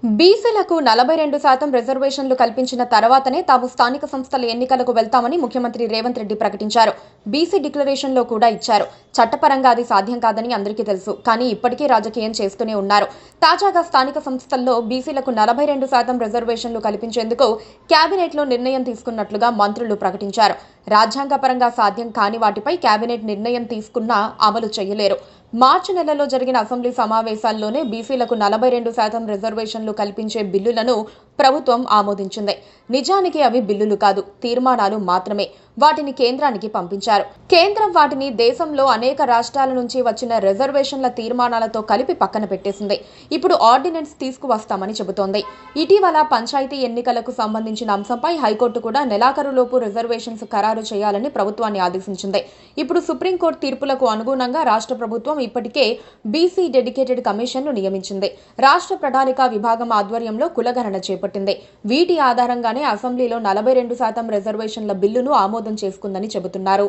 బీసీలకు 42% రిజర్వేషన్లు కల్పించిన తర్వాతనే తాము స్థానిక సంస్థల ఎన్నికలకు వెళ్తామని ముఖ్యమంత్రి రేవంత్ రెడ్డి ప్రకటించారు. బీసీ డిక్లరేషన్లో కూడా ఇచ్చారు. చట్టపరంగా అది సాధ్యం కాదని అందరికీ తెలుసు. కానీ ఇప్పటికీ రాజకీయం చేస్తూనే ఉన్నారు. తాజాగా స్థానిక సంస్థల్లో బీసీలకు 42% రిజర్వేషన్లు కల్పించేందుకు కేబినెట్లో నిర్ణయం తీసుకున్నట్లుగా మంత్రులు ప్రకటించారు. రాజ్యాంగపరంగా సాధ్యం కాని వాటిపై కేబినెట్ నిర్ణయం తీసుకున్నా అమలు చేయలేరు. మార్చి నెలలో జరిగిన అసెంబ్లీ సమావేశాల్లోనే బీసీలకు 42% రిజర్వేషన్లు కల్పించే బిల్లులను ప్రభుత్వం ఆమోదించింది. నిజానికి అవి బిల్లులు కాదు, తీర్మానాలు మాత్రమే. వాటిని కేంద్రానికి పంపించారు. కేంద్రం వాటిని దేశంలో అనేక రాష్ట్రాల నుంచి వచ్చిన రిజర్వేషన్ల తీర్మానాలతో కలిపి పక్కన పెట్టేసింది. ఇప్పుడు ఆర్డినెన్స్ తీసుకువస్తామని చెబుతోంది. ఇటీవల పంచాయతీ ఎన్నికలకు సంబంధించిన అంశంపై హైకోర్టు కూడా నెలాఖరులోపు రిజర్వేషన్స్ ఖరారు చేయాలని ప్రభుత్వాన్ని ఆదేశించింది. ఇప్పుడు సుప్రీంకోర్టు తీర్పులకు అనుగుణంగా రాష్ట్ర ప్రభుత్వం ఇప్పటికే బీసీ డెడికేటెడ్ కమిషన్ను నియమించింది. రాష్ట్ర ప్రణాళిక విభాగం ఆధ్వర్యంలో కులగణన చేపట్టింది. వీటి ఆధారంగానే అసెంబ్లీలో 42% రిజర్వేషన్ల బిల్లును ఆమోదం చేసుకుందని చెబుతున్నారు.